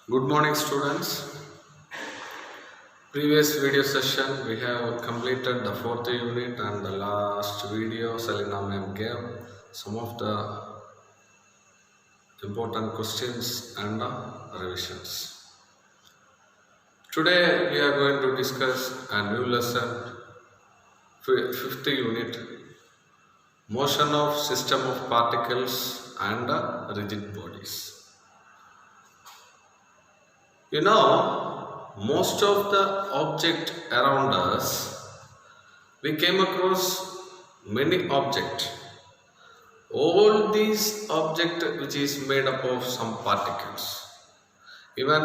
Good morning, students. Previous video session we have completed the fourth unit, and the last video Selina ma'am gave some of the important questions and revisions. Today we are going to discuss a new lesson, fifth unit, motion of system of particles and rigid bodies. You know, most of the object around us, we came across many objects. All these objects which is made up of some particles. Even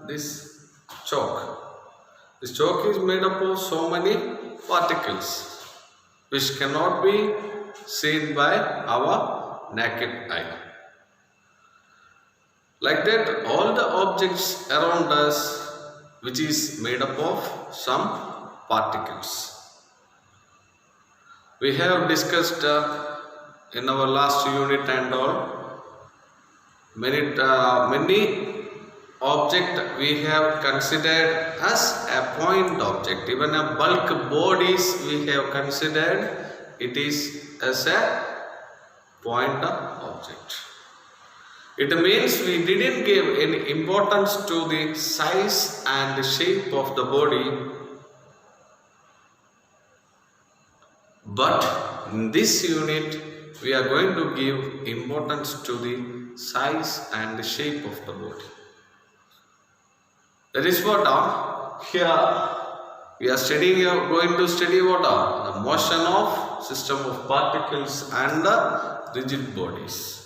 this chalk. This chalk is made up of so many particles which cannot be seen by our naked eye. Like that, all the objects around us which is made up of some particles. We have discussed in our last unit and all many object we have considered as a point object. Even a bulk bodies we have considered it is as a point object. It means we didn't give any importance to the size and the shape of the body, but in this unit we are going to give importance to the size and the shape of the body. That is what here we are going to study what the motion of system of particles and the rigid bodies.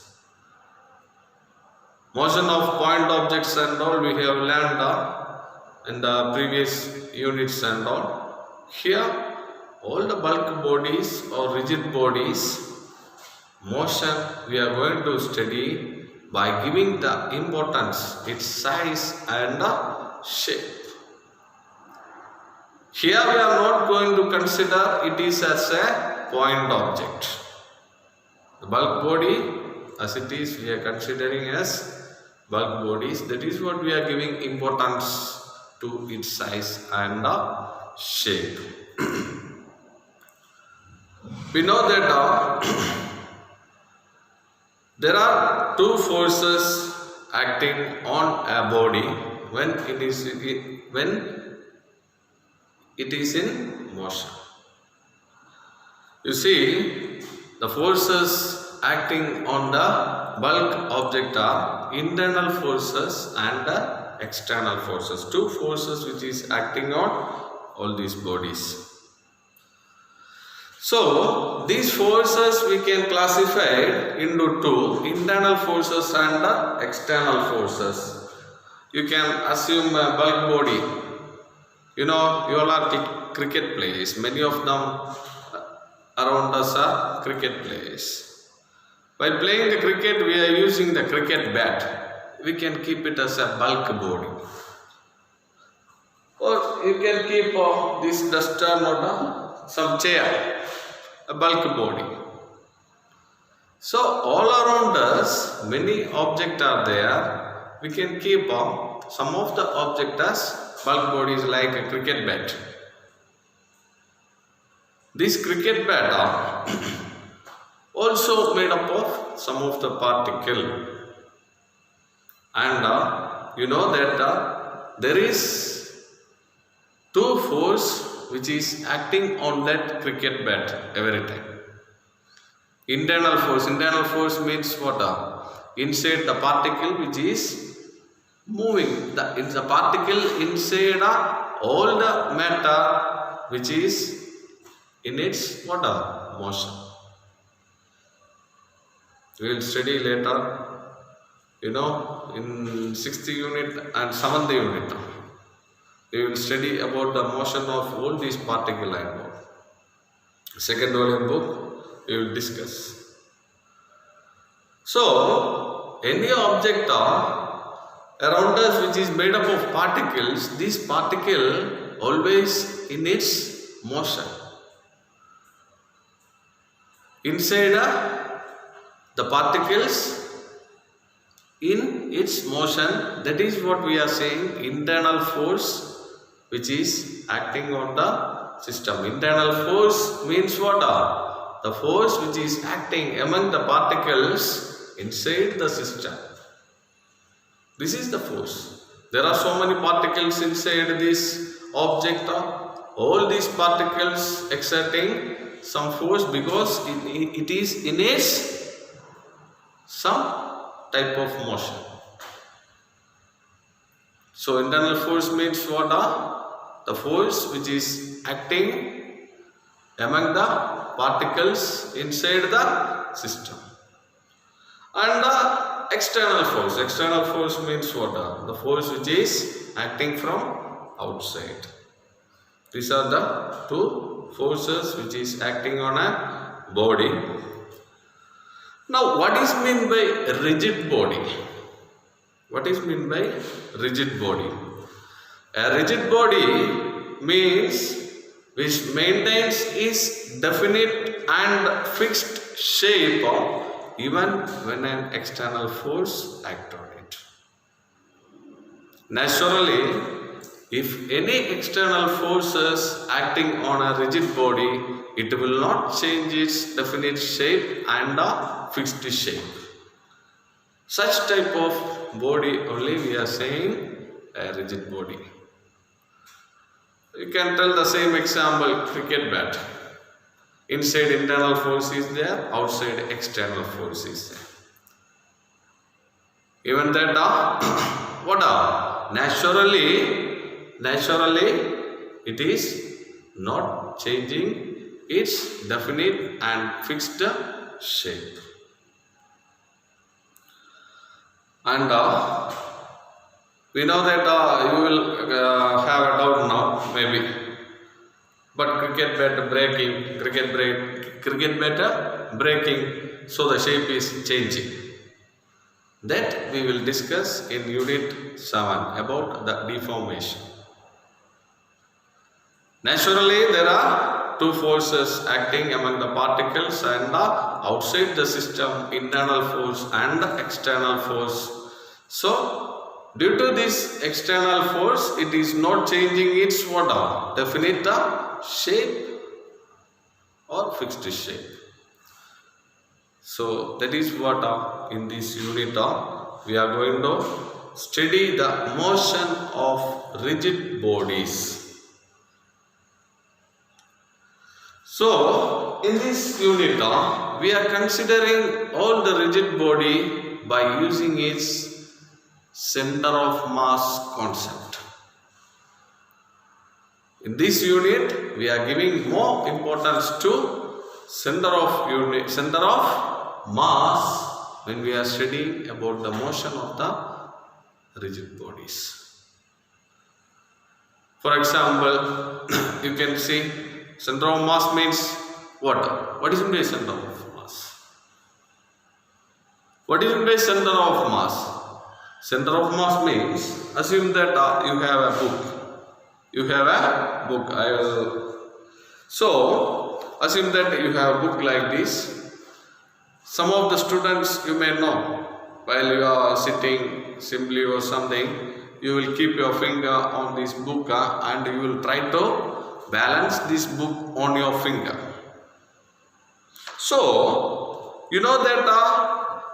Motion of point objects and all we have learned in the previous units and all. Here all the bulk bodies or rigid bodies motion we are going to study by giving the importance its size and shape. Here we are not going to consider it is as a point object. The bulk body as it is we are considering as bulk bodies, that is what we are giving importance to its size and shape. We know that there are two forces acting on a body when it is in motion. You see, the forces acting on the bulk object are internal forces and external forces. Two forces which is acting on all these bodies. So these forces we can classify into two, internal forces and external forces. You can assume a bulk body. You know, you all are cricket players. Many of them around us are cricket players. While playing the cricket, we are using the cricket bat. We can keep it as a bulk body. Or you can keep this duster or some chair, a bulk body. So all around us, many objects are there. We can keep some of the objects as bulk bodies like a cricket bat. This cricket bat also made up of some of the particle, and you know that there is two force which is acting on that cricket bat every time. Internal force means what? Inside the particle which is moving, the particle inside all the matter which is in its motion. We will study later, you know, in 6th unit and 7th unit. We will study about the motion of all these particles and all. Second volume book, we will discuss. So, any object around us which is made up of particles, this particle always in its motion. Inside the particles in its motion. That is what we are saying, internal force which is acting on the system. Internal force means what? The force which is acting among the particles inside the system. This is the force. There are so many particles inside this object. All these particles exerting some force because it is in its some type of motion. So internal force means what? The force which is acting among the particles inside the system. And the external force. External force means what? The force which is acting from outside. These are the two forces which is acting on a body. Now, what is meant by rigid body? What is meant by rigid body? A rigid body means which maintains its definite and fixed shape even when an external force acts on it. Naturally, if any external forces acting on a rigid body, it will not change its definite shape and a fixed shape. Such type of body only we are saying a rigid body. You can tell the same example, cricket bat. Inside internal force is there, outside external force is there. Even that what naturally it is not changing its definite and fixed shape. And we know that you will have a doubt now, maybe. But cricket bat breaking, so the shape is changing. That we will discuss in Unit 7 about the deformation. Naturally, there are two forces acting among the particles and outside the system, internal force and external force. So, due to this external force, it is not changing its what? Definite shape or fixed shape. So, that is what in this unit we are going to study the motion of rigid bodies. So, in this unit, we are considering all the rigid body by using its center of mass concept. In this unit, we are giving more importance to center of mass when we are studying about the motion of the rigid bodies. For example, you can see center of mass means what? What is meant by center of mass? What is meant by center of mass? Center of mass means, assume that you have a book. You have a book. So, assume that you have a book like this. Some of the students you may know, while you are sitting simply or something, you will keep your finger on this book and you will try to balance this book on your finger. So, you know that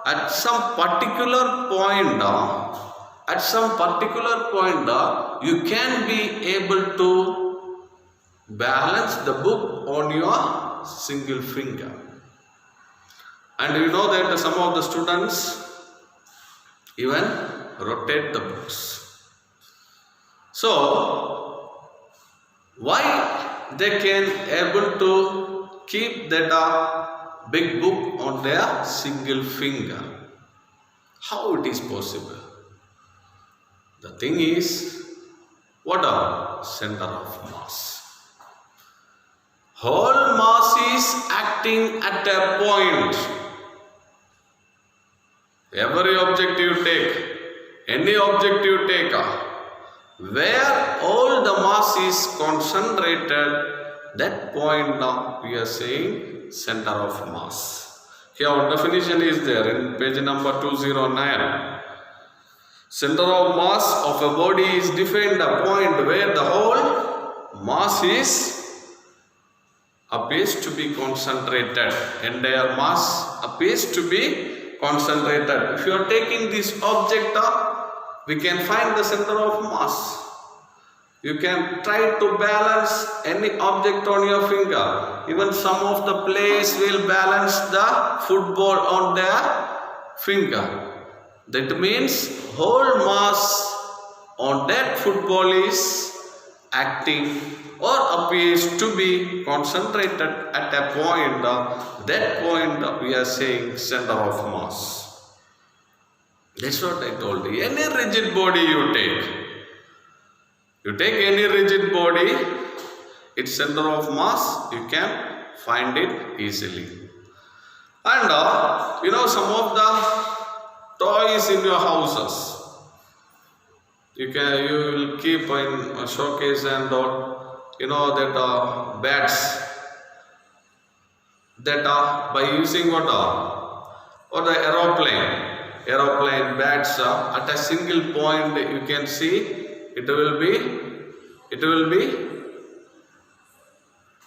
at some particular point, you can be able to balance the book on your single finger. And you know that some of the students even rotate the books. So, why they can able to keep that big book on their single finger? How it is possible? The thing is, what are center of mass? Whole mass is acting at a point. Every object you take, any object you take, where all the mass is concentrated, that point now we are saying center of mass. Here our definition is there in page number 209. Center of mass of a body is defined a point where the whole mass appears to be concentrated. Entire mass appears to be concentrated. If you are taking this object up, we can find the center of mass. You can try to balance any object on your finger. Even some of the players will balance the football on their finger. That means whole mass on that football is acting or appears to be concentrated at a point. That point we are saying center of mass. That's what I told you. Any rigid body you take any rigid body, its center of mass, you can find it easily. And some of the toys in your houses, you will keep in a showcase, and that bats that are by using what or the aeroplane bats at a single point. You can see it will be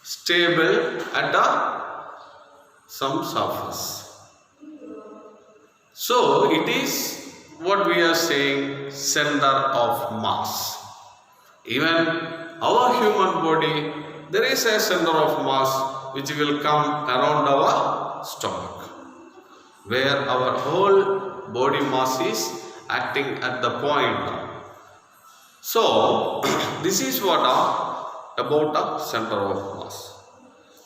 stable at some surface. So it is what we are saying center of mass. Even our human body, there is a center of mass which will come around our stomach, where our whole body mass is acting at the point. So this is what about a center of mass.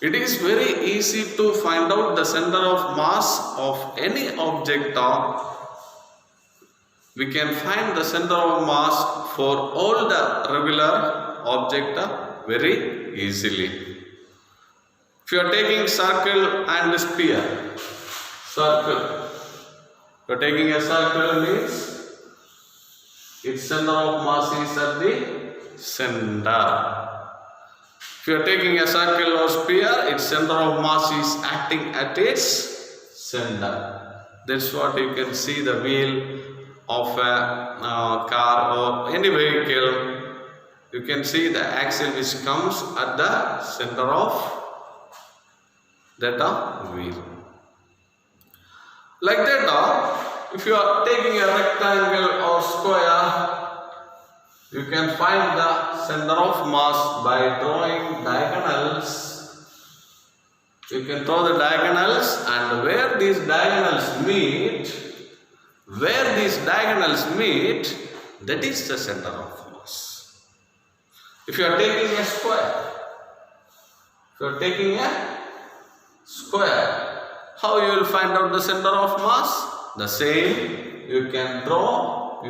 It is very easy to find out the center of mass of any object. We can find the center of mass for all the regular object very easily. If you are taking circle and sphere, you are taking a circle means its center of mass is at the center. If you are taking a circle or sphere, its center of mass is acting at its center. That's what you can see the wheel of a car or any vehicle. You can see the axle which comes at the center of that wheel. Like that, if you are taking a rectangle or square, you can find the center of mass by drawing diagonals. You can draw the diagonals, and where these diagonals meet, that is the center of mass. If you are taking a square, how you will find out the center of mass? The same, you can draw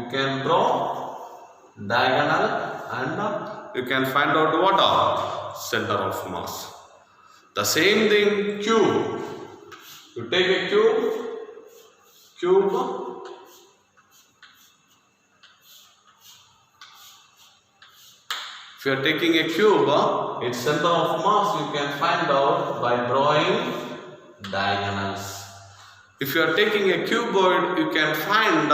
diagonal, and you can find out what are center of mass. The same thing, cube. You take a cube. If you are taking a cube, its center of mass you can find out by drawing diagonals. If you are taking a cuboid, you can find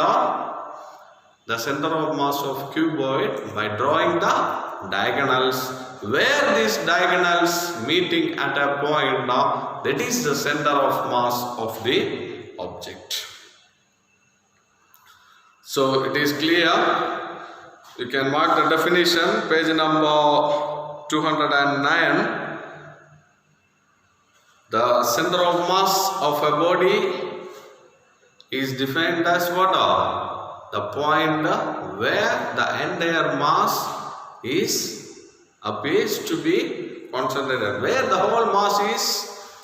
the center of mass of cuboid by drawing the diagonals. Where these diagonals meeting at a point, that is the center of mass of the object. So it is clear. You can mark the definition, page number 209. The center of mass of a body is defined as what? The point where the entire mass appears to be concentrated, where the whole mass is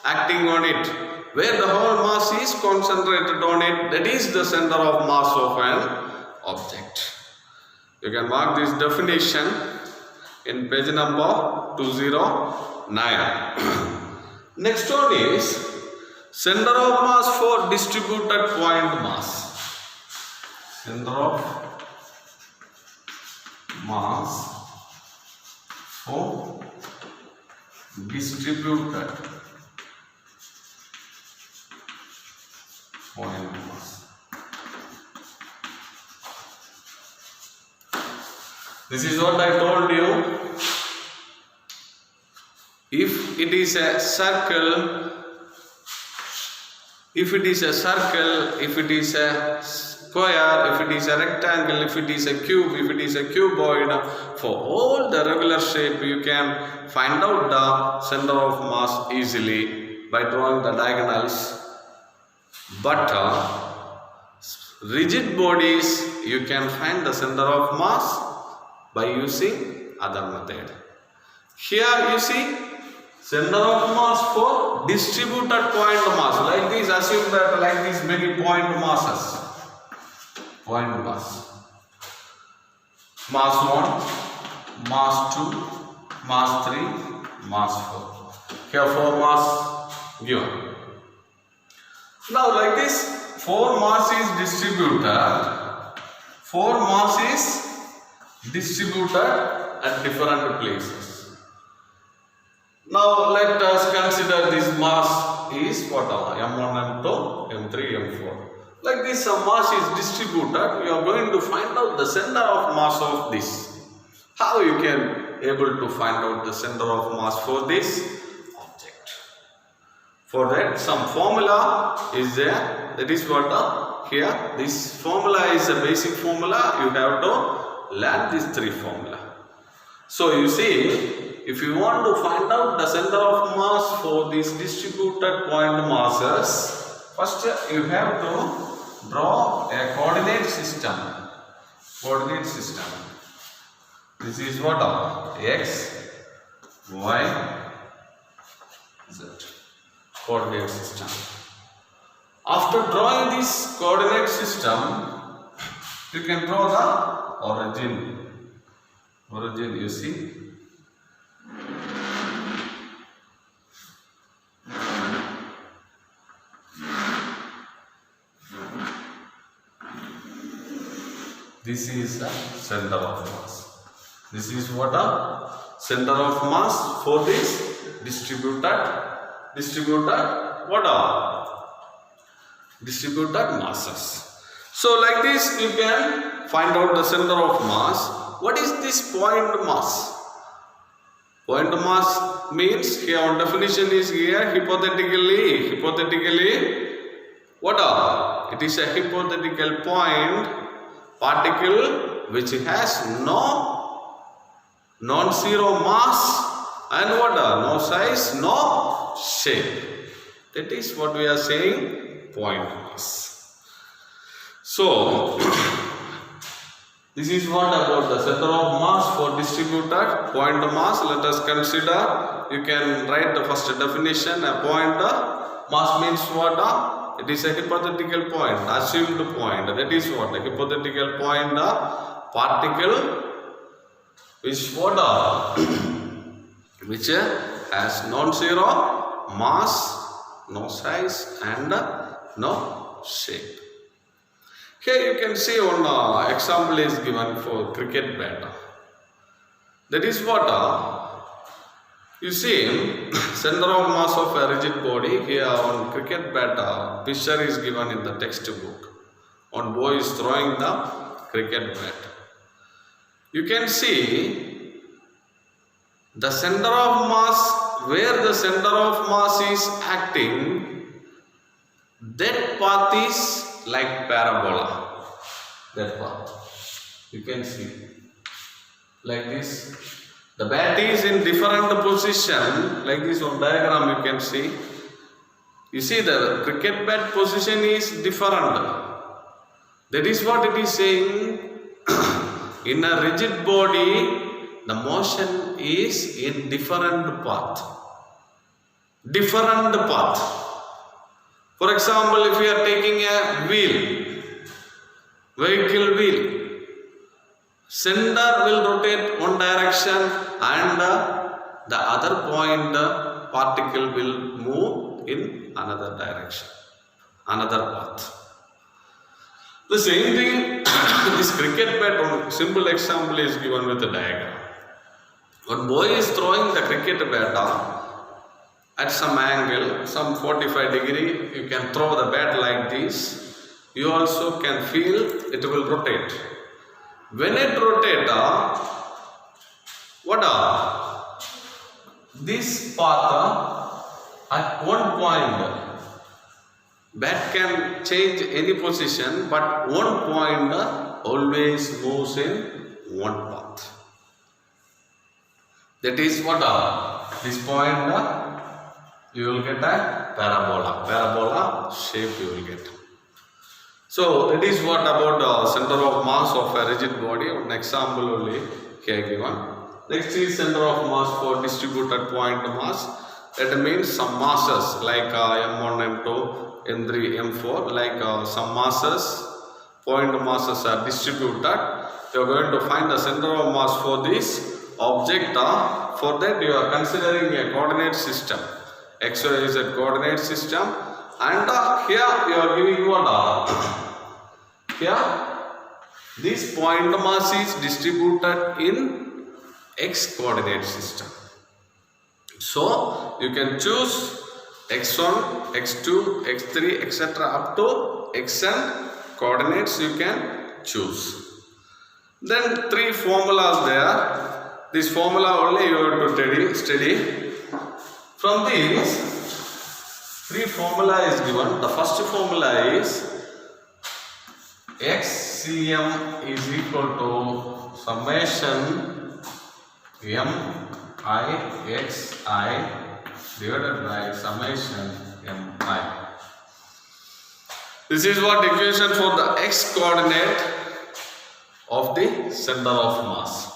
acting on it, where the whole mass is concentrated on it, that is the center of mass of an object. You can mark this definition in page number 209. Next one is center of mass for distributed point mass. Center of mass for distributed point mass. This is what I told you. If it is a circle, if it is a square, if it is a rectangle, if it is a cube, if it is a cuboid, for all the regular shape you can find out the center of mass easily by drawing the diagonals. But rigid bodies, you can find the center of mass by using other method. Here you see center of mass for distributed point mass. Like this, assume that like these many point masses. Point mass. Mass 1, mass 2, mass 3, mass 4. Here 4 mass given. Now like this, 4 mass is distributed. 4 mass is distributed at different places. Now let us consider this mass is what are M1, M2, M3, M4. Like this, a mass is distributed. You are going to find out the center of mass of this. How you can able to find out the center of mass for this object? For that, some formula is there. That is what here. This formula is a basic formula. You have to learn these 3 formula. So you see, if you want to find out the center of mass for these distributed point masses, first you have to draw a coordinate system. Coordinate system. This is what? X, Y, Z. Coordinate system. After drawing this coordinate system, you can draw the origin. Origin, you see. This is the center of mass. This is what a center of mass for this distributed what are distributed masses. So like this you can find out the center of mass. What is this point mass? Point mass means here our definition is here hypothetically what are? It is a hypothetical point particle which has no non-zero mass and what are? No size, no shape. That is what we are saying point mass. So this is what about the center of mass for distributed point mass. Let us consider. You can write the first definition. A point mass means what? It is a hypothetical point, assumed point. That is what? A hypothetical point, particle which what? Which has non-zero mass, no size and no shape. Here you can see one example is given for cricket bat. That is what? You see, center of mass of a rigid body. Here on cricket bat, picture is given in the textbook. One boy is throwing the cricket bat. You can see the center of mass, where the center of mass is acting, that path is like parabola. That path. You can see like this. The bat is in different position. Like this on diagram you can see. You see the cricket bat position is different. That is what it is saying. In a rigid body, the motion is in different path. Different path. For example, if you are taking a wheel, vehicle wheel, center will rotate one direction and the other point particle will move in another direction, another path. The same thing, this cricket bat, one simple example is given with the diagram. One boy is throwing the cricket bat at some angle, some 45 degree. You can throw the bat like this. You also can feel it will rotate. When it rotates, what are this path at one point bat can change any position, but one point always moves in one path. That is what this point you will get a parabola shape you will get. So that is what about center of mass of a rigid body. One example only here given. Next is center of mass for distributed point mass. That means some masses like M1, M2, M3, M4, like some masses, point masses are distributed. You are going to find the center of mass for this object. For that you are considering a coordinate system. XY is a coordinate system, and here you are giving what? Here this point mass is distributed in X coordinate system. So you can choose x1, x2, x3, etc. up to xn coordinates you can choose. Then three formulas there. This formula only you have to study. From these three formula is given. The first formula is xcm is equal to summation mixi divided by summation mi. This is what equation for the x coordinate of the center of mass.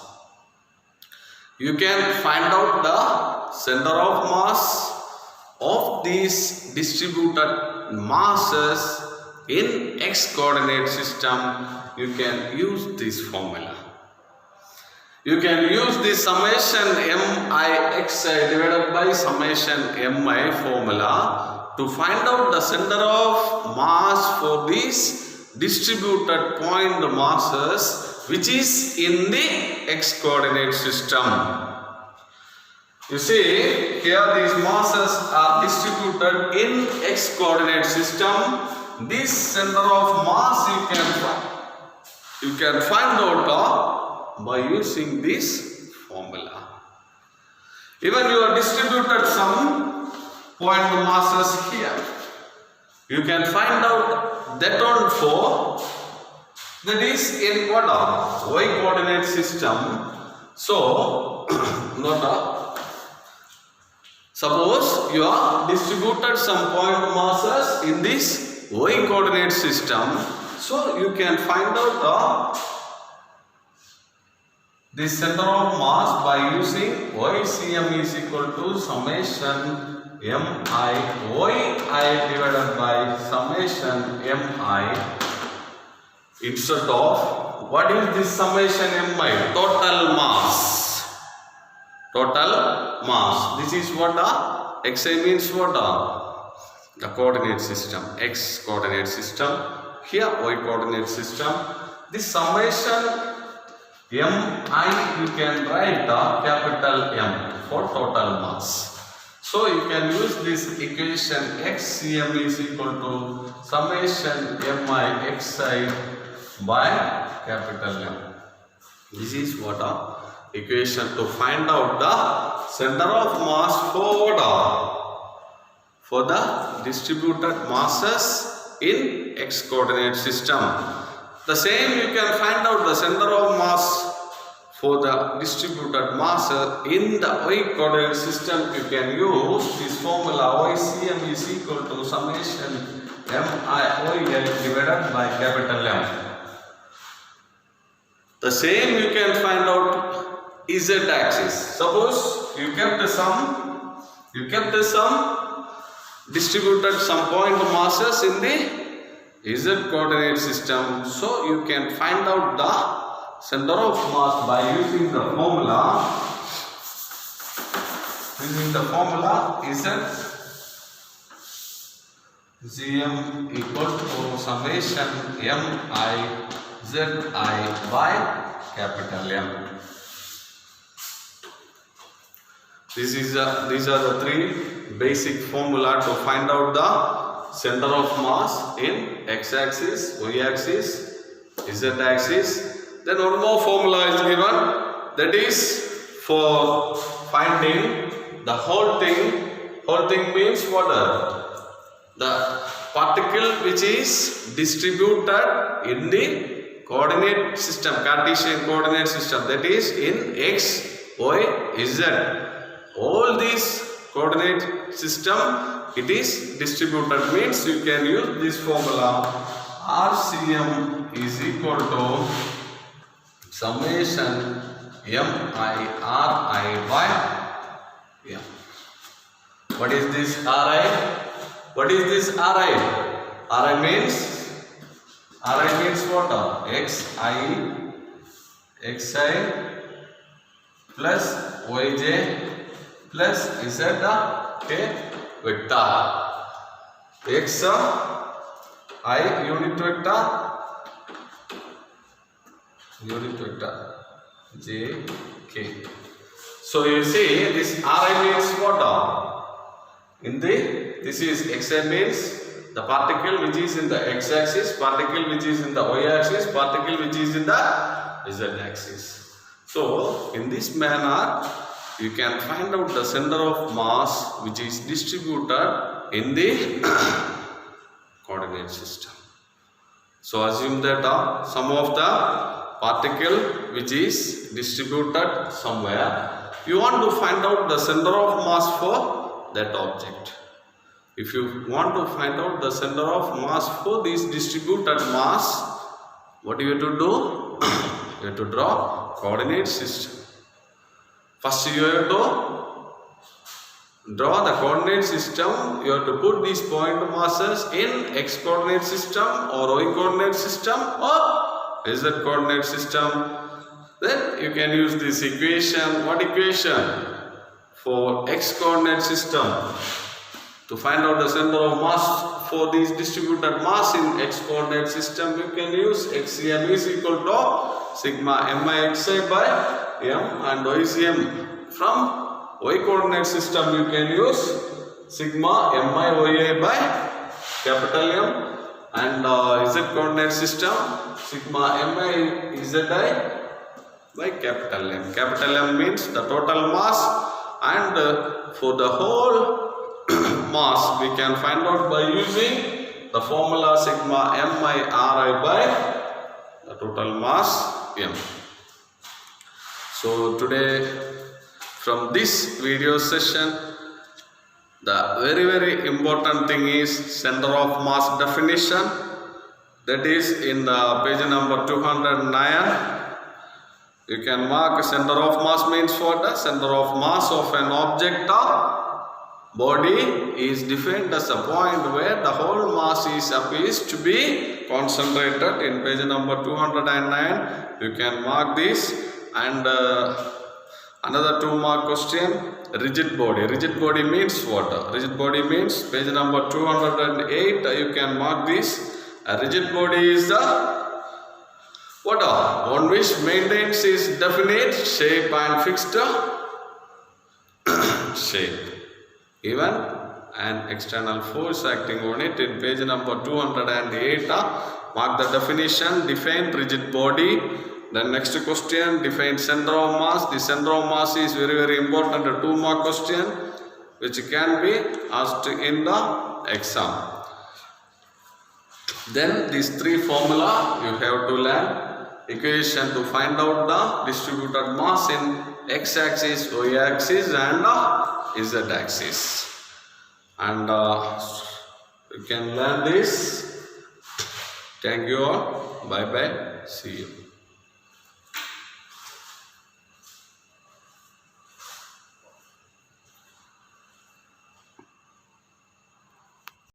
You can find out the center of mass of these distributed masses in x coordinate system. You can use this formula. You can use the summation mixi divided by summation mi formula to find out the center of mass for these distributed point masses which is in the x coordinate system. You see, here these masses are distributed in x coordinate system. This center of mass you can find out by using this formula. Even you are distributed some point masses here. You can find out that one for that is in what y coordinate system. So suppose you are distributed some point masses in this y coordinate system. So you can find out the center of mass by using ycm is equal to summation mi yi divided by summation mi. Instead of what is this summation mi? Total mass. Total mass. This is what xi means what? The coordinate system. X coordinate system. Here y coordinate system. This summation mi you can write capital M for total mass. So you can use this equation xcm is equal to summation mi xi by capital M. This is what equation to find out the center of mass for the distributed masses in x coordinate system. The same you can find out the center of mass for the distributed mass in the y coordinate system. You can use this formula ycm is equal to summation mi divided by capital M. The same you can find out z axis. Suppose you kept some distributed some point masses in the z coordinate system. So you can find out the center of mass by using the formula. Using the formula zm equal to summation mi zi by capital M. These are the three basic formula to find out the center of mass in x-axis, y-axis, z-axis. Then one more formula is given, that is for finding the whole thing. Whole thing means what? The particle which is distributed in the coordinate system, Cartesian coordinate system, that is in x, y, z. All these coordinate system, it is distributed, means you can use this formula. RCM is equal to summation MI RI by M. What is this Ri? What is this Ri? Ri means what? Xi plus Yj plus Z vector. Xi unit vector J K. So you see this Ri means what? This is Xi means the particle which is in the x-axis, particle which is in the y-axis, particle which is in the z-axis. So in this manner you can find out the center of mass which is distributed in the coordinate system. So assume that some of the particle which is distributed somewhere, you want to find out the center of mass for that object. If you want to find out the center of mass for this distributed mass, what you have to do? You have to draw coordinate system. First you have to draw the coordinate system. You have to put these point masses in x coordinate system or y coordinate system or z coordinate system. Then you can use this equation. What equation? For x coordinate system, to find out the center of mass for this distributed mass in x coordinate system, you can use xcm is equal to sigma mixi by m, and ycm. From y coordinate system you can use sigma miyi by capital M, and z coordinate system sigma mizi by capital M. Capital M means the total mass, and for the whole mass we can find out by using the formula sigma mi ri by the total mass M. So today from this video session, the very important thing is center of mass definition. That is in the page number 209. You can mark center of mass means what? The center of mass of an object or body is defined as a point where the whole mass is appears to be concentrated. In page number 209 you can mark this. And another 2 mark question, rigid body. Rigid body means what? Rigid body means page number 208 you can mark this. A rigid body is the what? One which maintains its definite shape and fixed shape. Even an external force acting on it. In page number 208 mark the definition, define rigid body. Then next question, define center of mass. The center of mass is very important, a 2 mark question which can be asked in the exam. Then these 3 formula you have to learn. Equation to find out the distributed mass in x-axis, y-axis and z-axis. And you can learn this. Thank you all. Bye bye. See you.